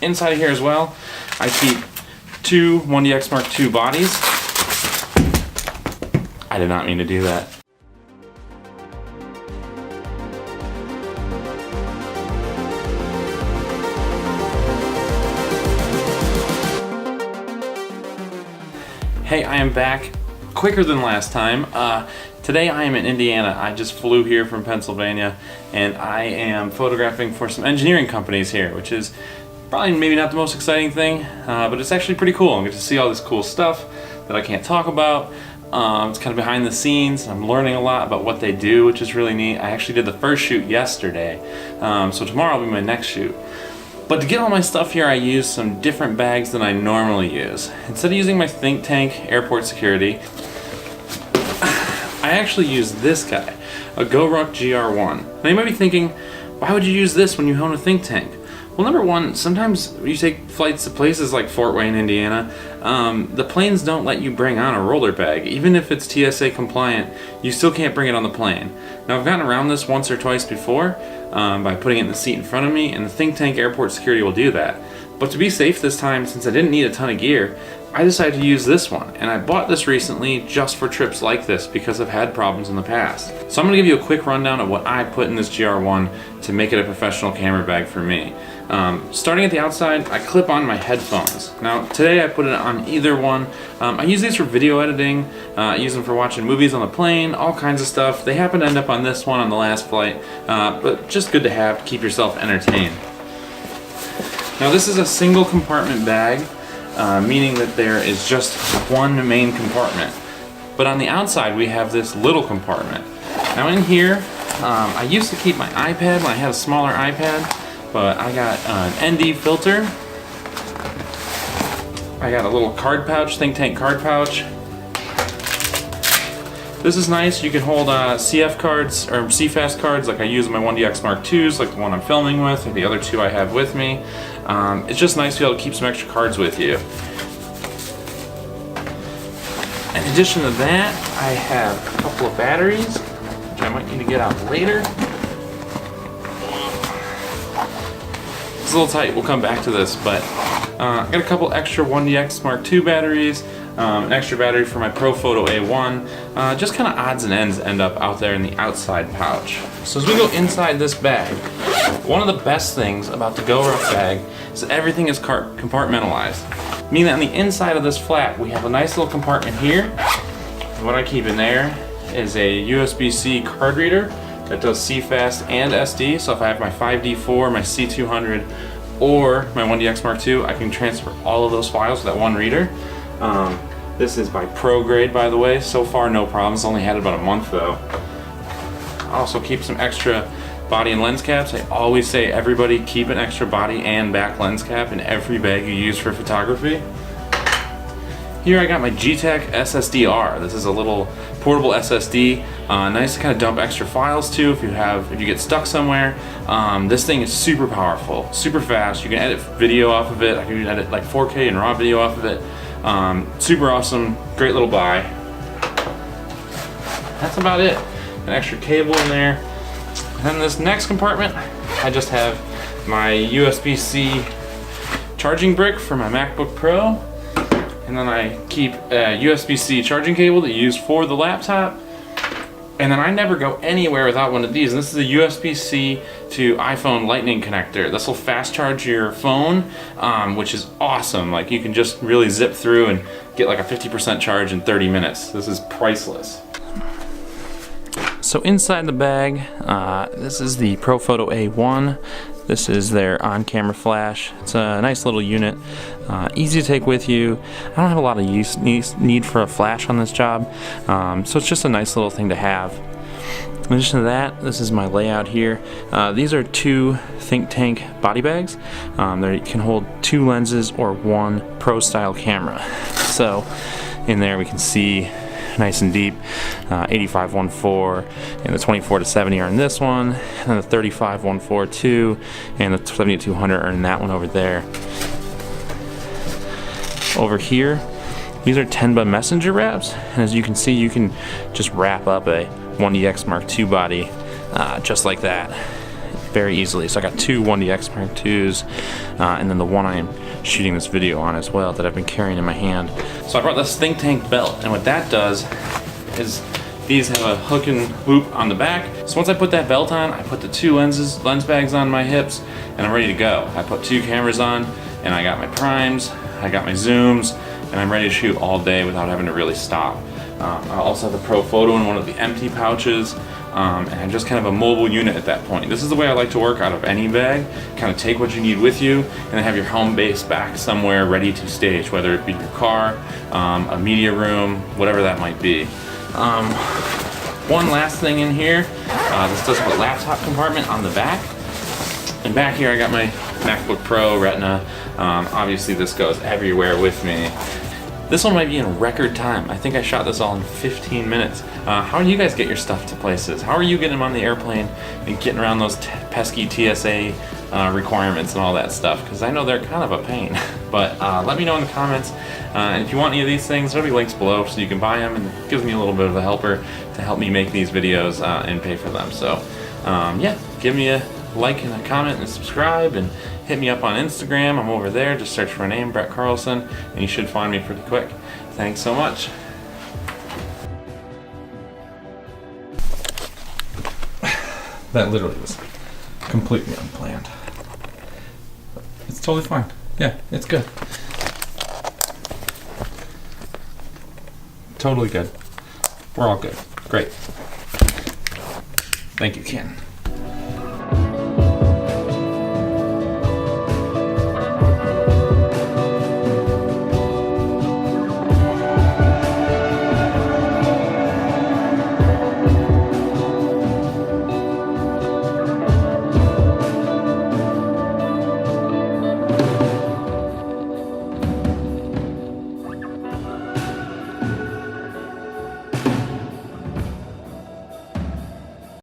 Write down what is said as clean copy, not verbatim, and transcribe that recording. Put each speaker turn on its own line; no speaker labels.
Inside of here as well, I keep two 1DX Mark II bodies. I did not mean to do that. Hey, I am back quicker than last time. Today I am in Indiana. I just flew here from Pennsylvania and I am photographing for some engineering companies here, which is probably maybe not the most exciting thing, but it's actually pretty cool. I get to see all this cool stuff that I can't talk about. It's kind of behind the scenes. I'm learning a lot about what they do, which is really neat. I actually did the first shoot yesterday, so tomorrow will be my next shoot. But to get all my stuff here, I use some different bags than I normally use. Instead of using my think tank airport security, I actually use this guy, a GoRuck GR1. Now you might be thinking, why would you use this when you own a think tank? Well, number one, sometimes when you take flights to places like Fort Wayne, Indiana, the planes don't let you bring on a roller bag. Even if it's TSA compliant, you still can't bring it on the plane. Now I've gotten around this once or twice before by putting it in the seat in front of me, and the think tank airport security will do that. But to be safe this time, since I didn't need a ton of gear, I decided to use this one, and I bought this recently just for trips like this because I've had problems in the past. So I'm going to give you a quick rundown of what I put in this GR1 to make it a professional camera bag for me. Starting at the outside, I clip on my headphones. Now today I put it on either one. I use these for video editing, I use them for watching movies on the plane, all kinds of stuff. They happen to end up on this one on the last flight, but just good to have to keep yourself entertained. Now this is a single compartment bag, meaning that there is just one main compartment. But on the outside we have this little compartment. Now in here, I used to keep my iPad when I had a smaller iPad, but I got an ND filter. I got a little card pouch, think tank card pouch. This is nice. You can hold CF cards or CFast cards like I use in my 1DX Mark IIs, like the one I'm filming with, or the other two I have with me. It's just nice to be able to keep some extra cards with you. In addition to that, I have a couple of batteries, which I might need to get out later. It's a little tight, we'll come back to this, but I got a couple extra 1DX Mark II batteries, an extra battery for my ProPhoto A1, just kind of odds and ends end up out there in the outside pouch. So as we go inside this bag, one of the best things about the GoRuck bag is that everything is compartmentalized. Meaning that on the inside of this flap, we have a nice little compartment here. And what I keep in there is a USB-C card reader that does CFast and SD, so if I have my 5D4, my C200, or my 1DX Mark II, I can transfer all of those files with that one reader. This is by ProGrade, by the way. So far, no problems. Only had it about a month though. I also keep some extra body and lens caps. I always say everybody keep an extra body and back lens cap in every bag you use for photography. Here I got my G-Tech SSD-R. This is a little portable SSD, nice to kind of dump extra files to if you get stuck somewhere. This thing is super powerful, super fast. You can edit video off of it. I can edit like 4K and raw video off of it. Super awesome, great little buy. That's about it. An extra cable in there. And then this next compartment, I just have my USB-C charging brick for my MacBook Pro. And then I keep a USB-C charging cable that you use for the laptop. And then I never go anywhere without one of these. And this is a USB-C to iPhone Lightning connector. This will fast charge your phone, which is awesome. Like you can just really zip through and get like a 50% charge in 30 minutes. This is priceless. So inside the bag, this is the ProPhoto A1. This is their on-camera flash. It's a nice little unit, easy to take with you. I don't have a lot of need for a flash on this job, so it's just a nice little thing to have. In addition to that, this is my layout here. These are two think tank body bags. They can hold two lenses or one pro style camera. So in there we can see nice and deep, 85-1.4 and the 24-70 are in this one, and the 35-1.4.2 and the 70-200 are in that one over there. Over here, these are Tenba messenger wraps, and as you can see, you can just wrap up a 1DX Mark II body just like that. very easily. So I got two 1DX Mark IIs, and then the one I'm shooting this video on as well that I've been carrying in my hand. So I brought this think tank belt, and what that does is these have a hook and loop on the back. So once I put that belt on, I put the two lens bags on my hips, and I'm ready to go. I put two cameras on, and I got my primes, I got my zooms, and I'm ready to shoot all day without having to really stop. I also have the Pro Photo in one of the empty pouches, and I'm just kind of a mobile unit at that point. This is the way I like to work out of any bag. Kind of take what you need with you, and then have your home base back somewhere ready to stage, whether it be your car, a media room, whatever that might be. One last thing in here, this does have a laptop compartment on the back. And back here I got my MacBook Pro Retina. Obviously this goes everywhere with me. This one might be in record time. I think I shot this all in 15 minutes. How do you guys get your stuff to places? How are you getting them on the airplane and getting around those pesky TSA requirements and all that stuff? Because I know they're kind of a pain. But let me know in the comments. And if you want any of these things, there'll be links below so you can buy them, and it gives me a little bit of a helper to help me make these videos and pay for them. So yeah, give me a like and a comment and subscribe, and hit me up on Instagram. I'm over there. Just search for my name, Brett Carlson, and you should find me pretty quick. Thanks so much. That literally was completely unplanned. It's totally fine. Yeah, it's good. Totally good. We're all good. Great. Thank you, Ken.